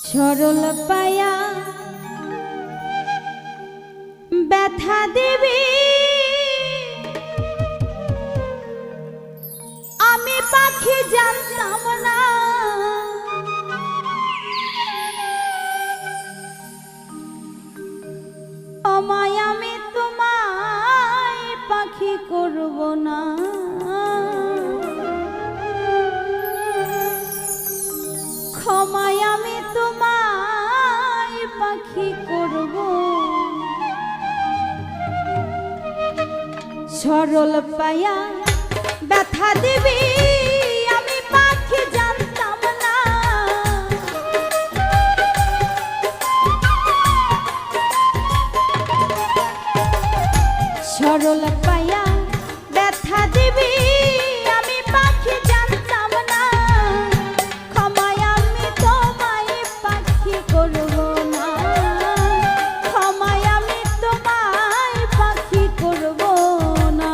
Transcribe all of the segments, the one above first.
সরল পায়া ব্যথা দিবি আমি পাখি জানতাম না আমায় আমি তোমায় পাখি করব না ক্ষমায় আমি তোমায় পাখি করব সরল পায়া ব্যথা দিবি আমি পাখি জানতাম না সরল পায়া ব্যথা দিবি আমি পাখি জানতাম না ক্ষমায় আমি তোমায় পাখি করব না ক্ষমায় আমি তোমায় পাখি করব না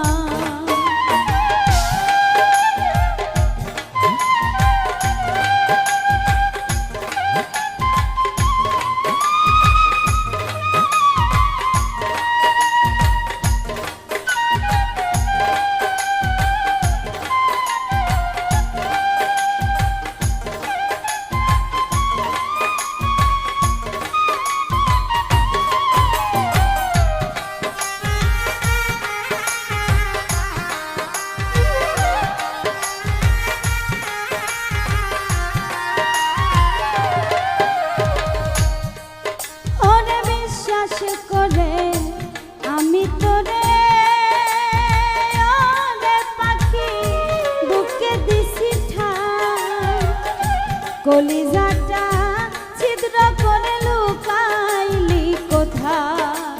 কলিজাটা ছিদ্র করে লুকাইলি কোথায়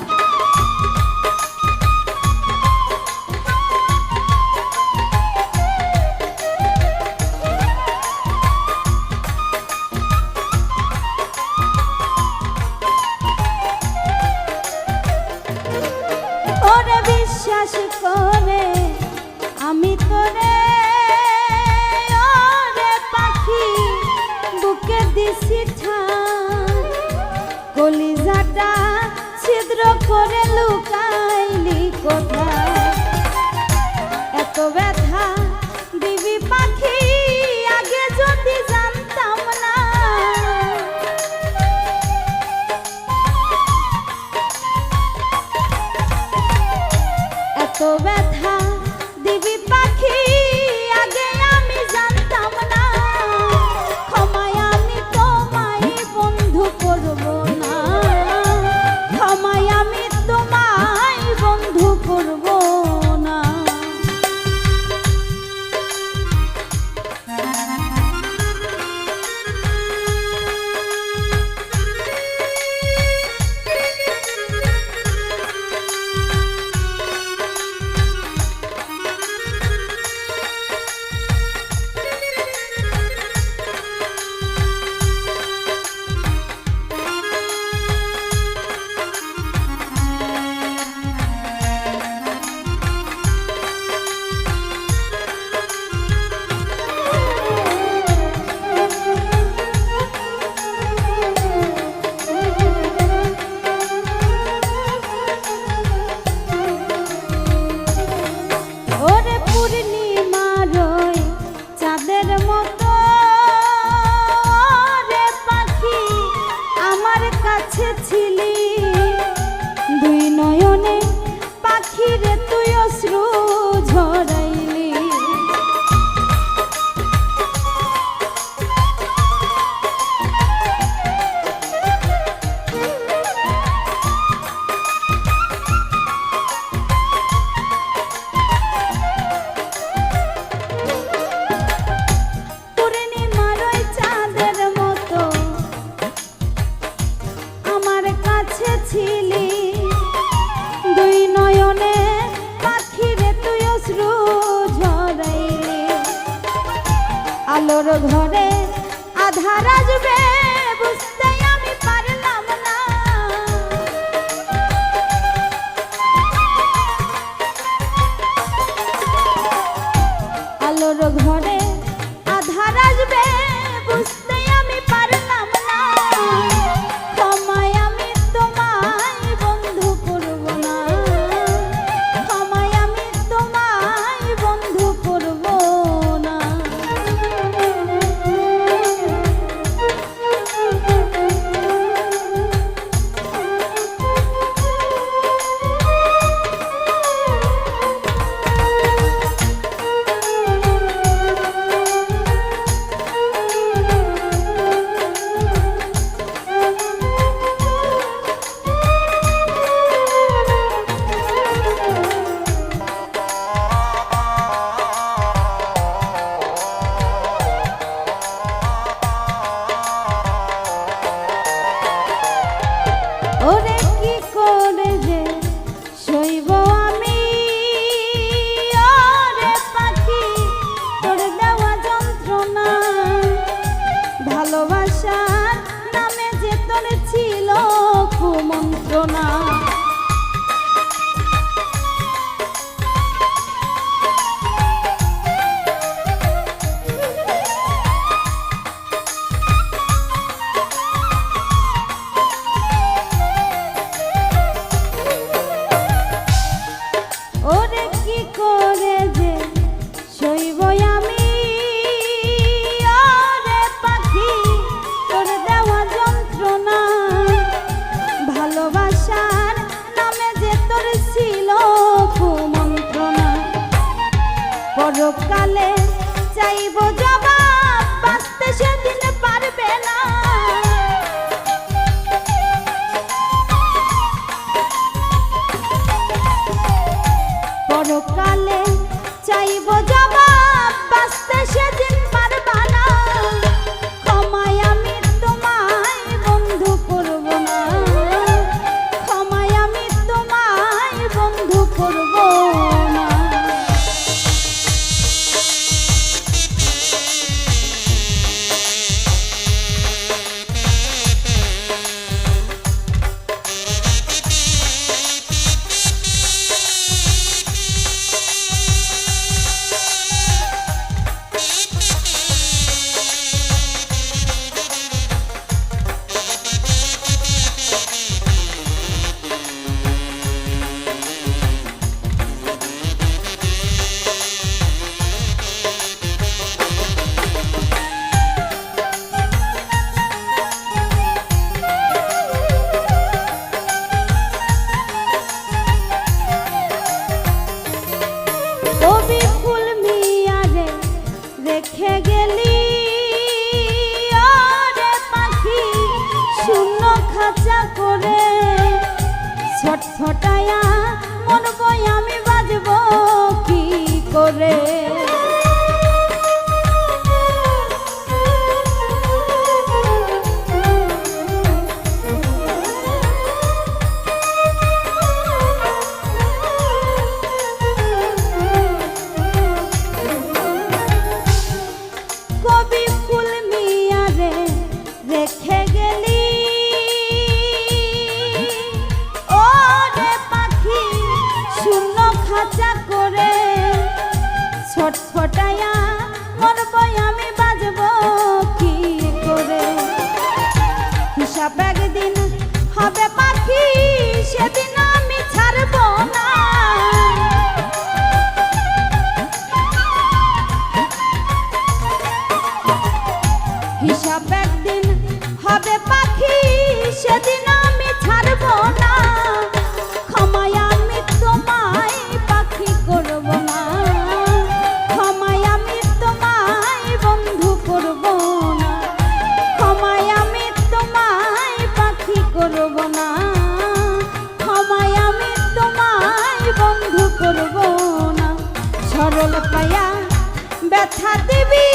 ওরে বিশ্বাস করে আমি তোরে কলিজাটা ছিদ্র করে লুকাইলি কোথায় এত ব্যথা দিবি পাখি আগে যদি জানতাম না এত ব্যথা দিবি পাখি আগে আমি জানতাম না ক্ষমায় আমি তোমায় বন্ধু করব না ক্ষমায় আমি তোমায় বন্ধু করব না ছিলি দুই নয়নে পাখিরে তুই অশ্রু ঝরাইলি পূর্ণিমার ওই চাঁদের মতো আমার কাছে ছিলি দুই নয়নে পাখিরে তুই অশ্রু ঝরাইলি আলোর ঘরে আধার আসবে বুঝতে আমি পারলাম না আলোর ঘরে আধার আসবে বুঝতে আমি পারলাম না রেখে গেলি ওরে পাখি শূন্য খাঁচা করে ছটফটায়া মরবো আমি বাজবো কি করে কবি ফুল মিয়ারে রেখে গেলি ওরে পাখি শূন্য খাঁচা করে ছটফটায়া মরবো আমি বাজবো কি করে হিসাব একদিন হবে পাখি সেদিন আমি ছাড়বো না হিসাব একদিন হবে পাখি সেদিন আমি ছাড়বো না ক্ষমায় আমি তোমায় পাখি করব না ক্ষমায় আমি তোমায় বন্ধু করব না ক্ষমায় আমি তোমায় পাখি করব না ক্ষমায় আমি তোমায় বন্ধু করব না সরল পায়া ব্যথা দিবি